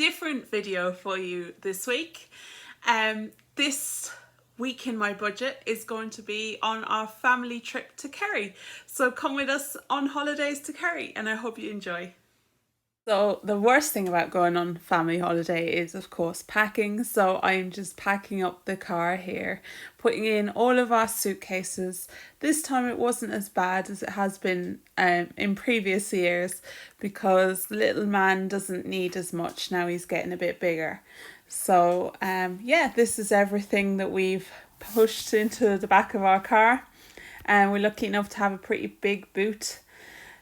different video for you this week. This week in my budget is going to be on our family trip to Kerry. So come with us on holidays to Kerry and I hope you enjoy. So the worst thing about going on family holiday is of course packing. So I'm just packing up the car here, putting in all of our suitcases. This time it wasn't as bad as it has been in previous years because the little man doesn't need as much now he's getting a bit bigger. So yeah, this is everything that we've pushed into the back of our car, and we're lucky enough to have a pretty big boot.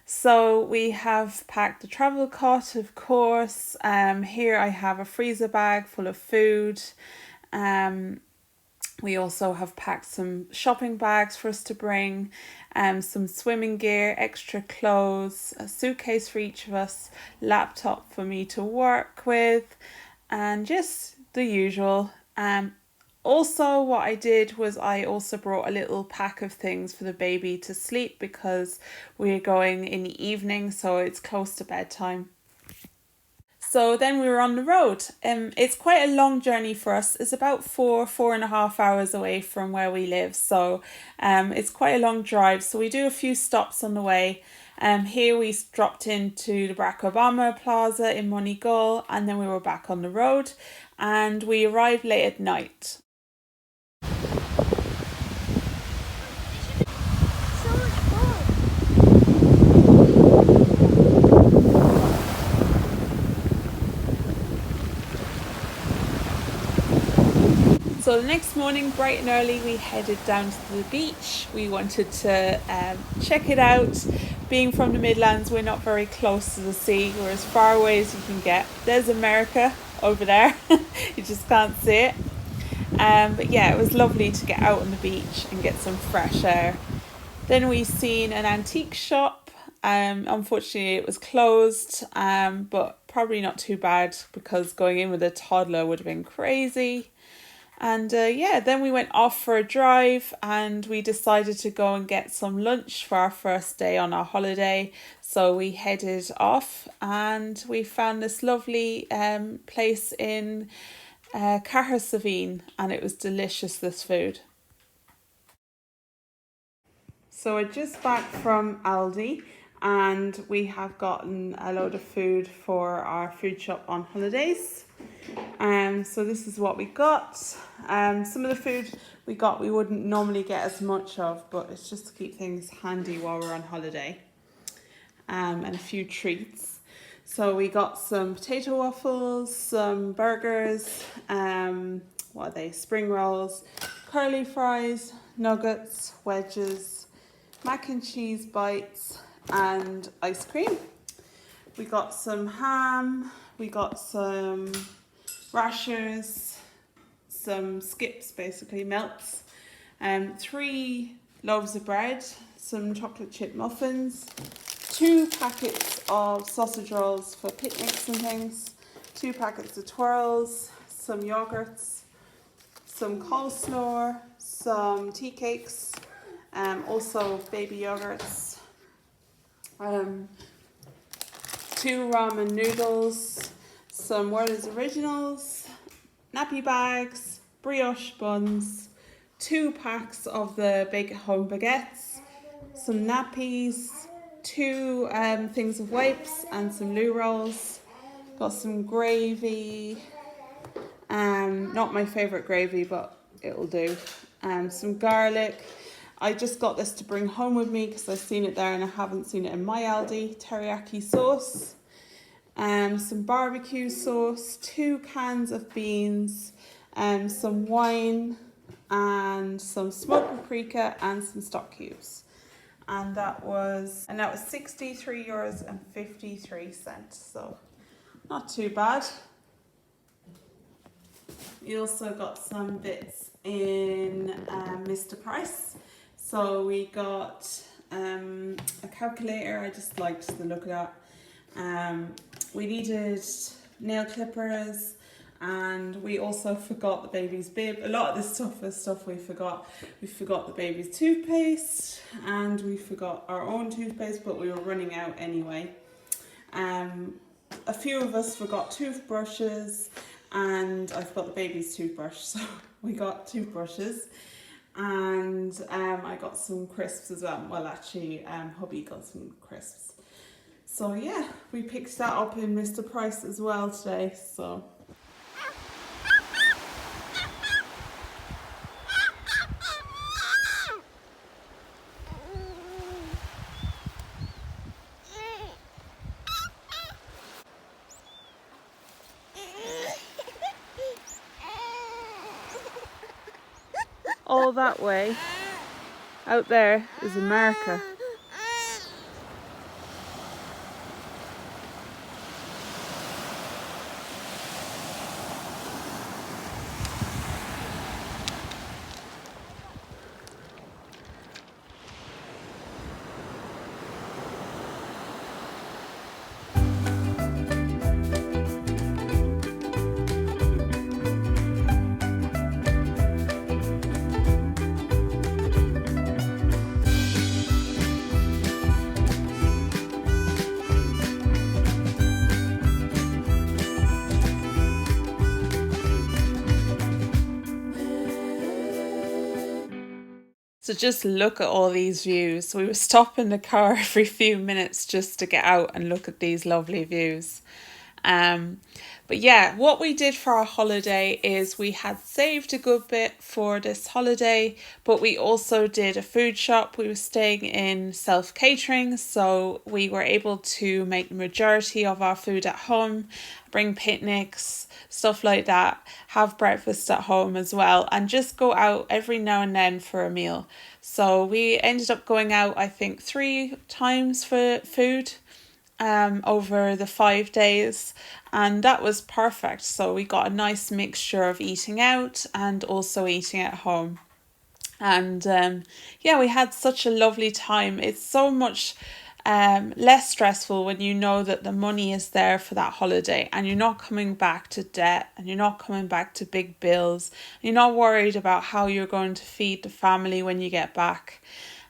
So we have packed a travel cot, of course. Here I have a freezer bag full of food. We also have packed some shopping bags for us to bring, some swimming gear, extra clothes, a suitcase for each of us, laptop for me to work with, and just the usual. Also, what I did was I also brought a little pack of things for the baby to sleep because we're going in the evening, so it's close to bedtime. So then we were on the road. It's quite a long journey for us. It's about 4.5 hours away from where we live. So it's quite a long drive. So we do a few stops on the way. Here we dropped into the Barack Obama Plaza in Moneygall, and then we were back on the road and we arrived late at night. So the next morning, bright and early, we headed down to the beach. We wanted to check it out. Being from the Midlands, we're not very close to the sea. We're as far away as you can get. There's America over there. You just can't see it. But yeah, it was lovely to get out on the beach and get some fresh air. Then we seen an antique shop. Unfortunately, it was closed, but probably not too bad because going in with a toddler would have been crazy. And yeah, then we went off for a drive and we decided to go and get some lunch for our first day on our holiday. So we headed off and we found this lovely place in Cahersiveen, and it was delicious, this food. So we're just back from Aldi and we have gotten a load of food for our food shop on holidays. So this is what we got. Some of the food we got we wouldn't normally get as much of, but it's just to keep things handy while we're on holiday. And a few treats. So we got some potato waffles, some burgers, what are they? Spring rolls, curly fries, nuggets, wedges, mac and cheese bites, and ice cream. We got some ham, we got some rashers, some skips, basically melts, 3 loaves of bread, some chocolate chip muffins, 2 packets of sausage rolls for picnics and things, 2 packets of twirls, some yogurts, some coleslaw, some tea cakes, also baby yogurts, 2 ramen noodles, some Werther's Originals, nappy bags, brioche buns, 2 packs of the Bake at Home baguettes, some nappies, 2 things of wipes and some loo rolls. Got some gravy, not my favourite gravy but it'll do, some garlic. I just got this to bring home with me because I've seen it there and I haven't seen it in my Aldi. Teriyaki sauce, some barbecue sauce, 2 cans of beans, some wine and some smoked paprika and some stock cubes. And that was €63.53, so not too bad. We also got some bits in Mr. Price. So we got a calculator. I just liked the look of that. We needed nail clippers, and we also forgot the baby's bib. A lot of this stuff is stuff we forgot. We forgot the baby's toothpaste and we forgot our own toothpaste, but we were running out anyway. a few of us forgot toothbrushes, and I forgot the baby's toothbrush, so we got toothbrushes. And I got some crisps as well. Well, actually, hubby got some crisps. So yeah, we picked that up in Mr. Price as well today. So all that way out there is America. So just look at all these views. We were stopping the car every few minutes just to get out and look at these lovely views. But yeah, what we did for our holiday is we had saved a good bit for this holiday, but we also did a food shop. We were staying in self-catering, so we were able to make the majority of our food at home, bring picnics, stuff like that, have breakfast at home as well, and just go out every now and then for a meal. So we ended up going out, I think, 3 times for food over the 5 days, and that was perfect. So we got a nice mixture of eating out and also eating at home. And yeah, we had such a lovely time. It's so much less stressful when you know that the money is there for that holiday and you're not coming back to debt and you're not coming back to big bills. You're not worried about how you're going to feed the family when you get back.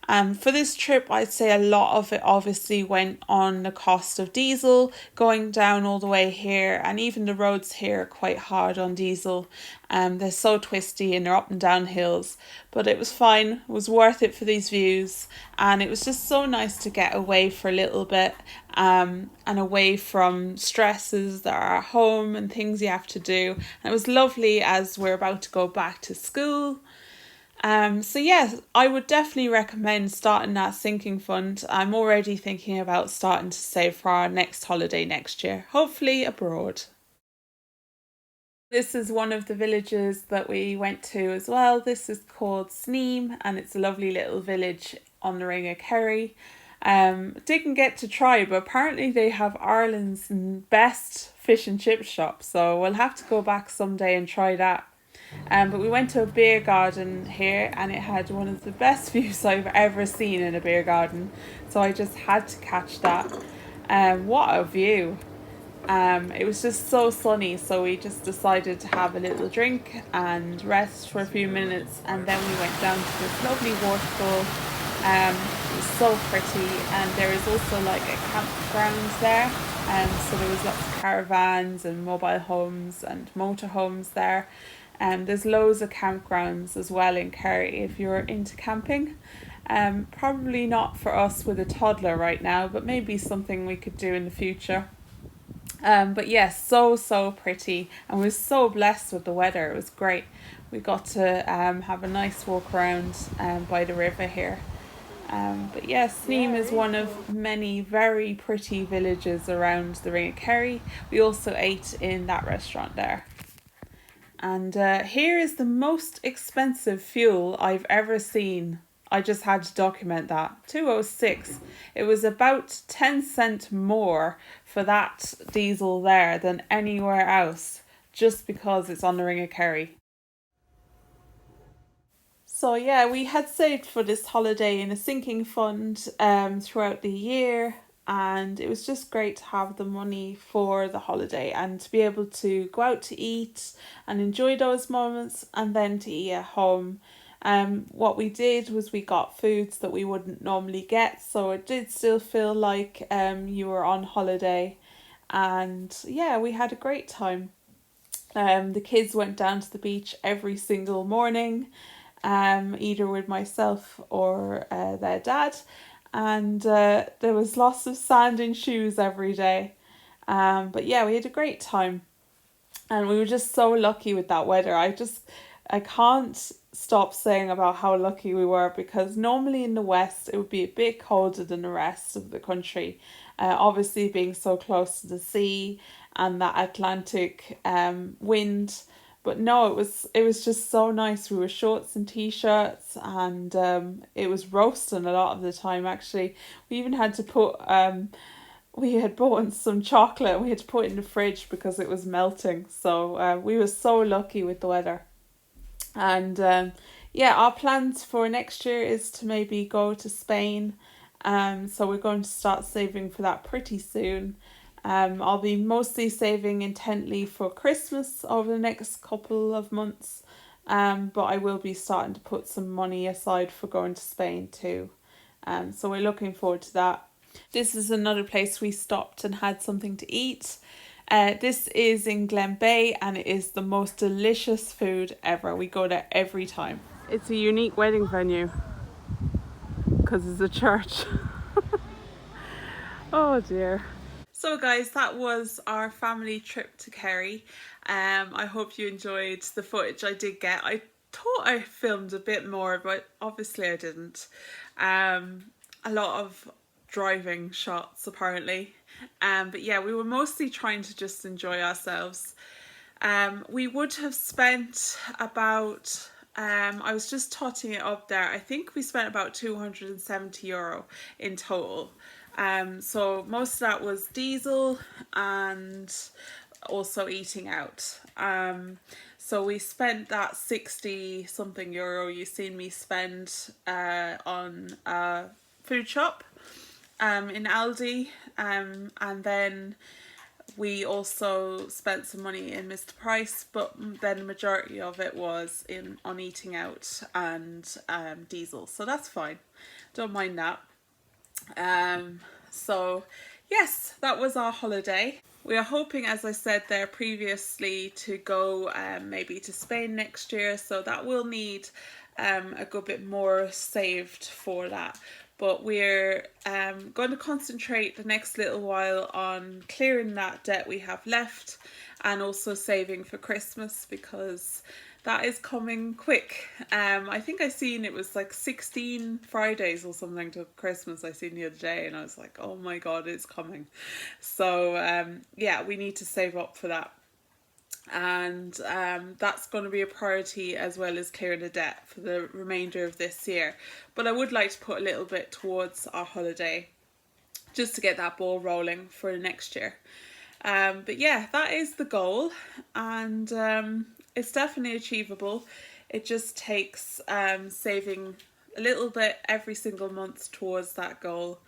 For this trip, I'd say a lot of it obviously went on the cost of diesel going down all the way here, and even the roads here are quite hard on diesel. They're so twisty and they're up and down hills, but it was fine. It was worth it for these views, and it was just so nice to get away for a little bit, and away from stresses that are at home and things you have to do. And it was lovely as we're about to go back to school. So yeah, I would definitely recommend starting that sinking fund. I'm already thinking about starting to save for our next holiday next year, hopefully abroad. This is one of the villages that we went to as well. This is called Sneem, and it's a lovely little village on the Ring of Kerry. Didn't get to try, but apparently they have Ireland's best fish and chip shop, so we'll have to go back someday and try that. But we went to a beer garden here, and it had one of the best views I've ever seen in a beer garden. So I just had to catch that. What a view! It was just so sunny, so we just decided to have a little drink and rest for a few minutes, and then we went down to this lovely waterfall. It was so pretty, and there is also like a campground there. So there was lots of caravans and mobile homes and motorhomes there. There's loads of campgrounds as well in Kerry if you're into camping. Probably not for us with a toddler right now, but maybe something we could do in the future. But yes, so pretty, and we were so blessed with the weather. It was great. We got to have a nice walk around by the river here. But yes, Sneem is one of many very pretty villages around the Ring of Kerry. We also ate in that restaurant there. And here is the most expensive fuel I've ever seen. I just had to document that. 206. It was about 10 cents more for that diesel there than anywhere else, just because it's on the Ring of Kerry. So yeah, we had saved for this holiday in a sinking fund throughout the year, and it was just great to have the money for the holiday and to be able to go out to eat and enjoy those moments, and then to eat at home. What we did was we got foods that we wouldn't normally get, so it did still feel like you were on holiday. and yeah, we had a great time. The kids went down to the beach every single morning, either with myself or their dad, and there was lots of sand in shoes every day. But yeah, we had a great time, and we were just so lucky with that weather. I can't stop saying about how lucky we were, because normally in the west it would be a bit colder than the rest of the country, obviously being so close to the sea and that Atlantic wind. But no, it was just so nice. We were shorts and t-shirts, and it was roasting a lot of the time. Actually, we even had to put we had bought some chocolate and we had to put it in the fridge because it was melting. So we were so lucky with the weather. And yeah, our plans for next year is to maybe go to Spain. So we're going to start saving for that pretty soon. I'll be mostly saving intently for Christmas over the next couple of months. But I will be starting to put some money aside for going to Spain too. So we're looking forward to that. This is another place we stopped and had something to eat. This is in Glen Bay, and it is the most delicious food ever. We go there every time. It's a unique wedding venue because it's a church. Oh dear. So guys, that was our family trip to Kerry. I hope you enjoyed the footage I did get. I thought I filmed a bit more, but obviously I didn't. A lot of driving shots apparently. But yeah, we were mostly trying to just enjoy ourselves. We would have spent about, I was just totting it up there, I think we spent about €270 in total. So most of that was diesel and also eating out. So we spent that 60 something euro you seen me spend on a food shop in Aldi, and then we also spent some money in Mr. Price, but then the majority of it was on eating out and diesel, so that's fine, don't mind that. So yes, that was our holiday. We are hoping, as I said there previously, to go maybe to Spain next year, so that will need a good bit more saved for that. But we're going to concentrate the next little while on clearing that debt we have left, and also saving for Christmas, because that is coming quick. I think I seen it was like 16 Fridays or something to Christmas I seen the other day, and I was like, oh my god, it's coming. So yeah, we need to save up for that. And that's going to be a priority, as well as clearing the debt for the remainder of this year. But I would like to put a little bit towards our holiday, just to get that ball rolling for next year. But yeah, that is the goal, and it's definitely achievable. It just takes saving a little bit every single month towards that goal,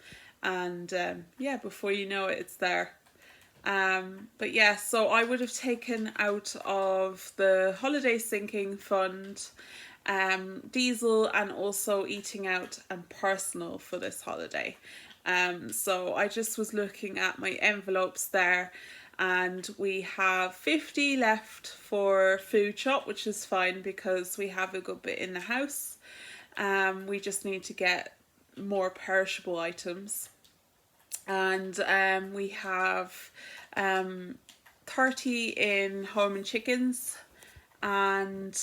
and yeah, before you know it, it's there. But yeah, so I would have taken out of the holiday sinking fund diesel and also eating out and personal for this holiday. So I just was looking at my envelopes there, and we have 50 left for food shop, which is fine because we have a good bit in the house. We just need to get more perishable items. And we have 30 in home and chickens, and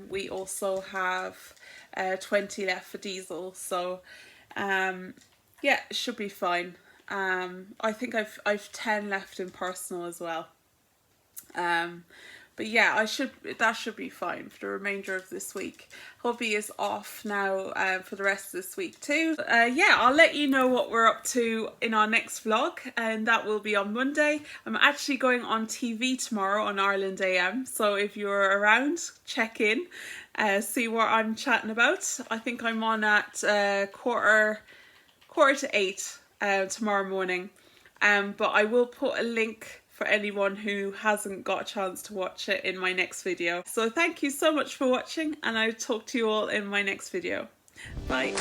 we also have 20 left for diesel. So yeah, it should be fine. I think I've 10 left in personal as well. But yeah, that should be fine for the remainder of this week. Hubby is off now for the rest of this week too. Yeah, I'll let you know what we're up to in our next vlog, and that will be on Monday. I'm actually going on TV tomorrow on Ireland AM, so if you're around, check in, see what I'm chatting about. I think I'm on at quarter to 8 tomorrow morning, but I will put a link for anyone who hasn't got a chance to watch it in my next video. So thank you so much for watching, and I'll talk to you all in my next video. Bye.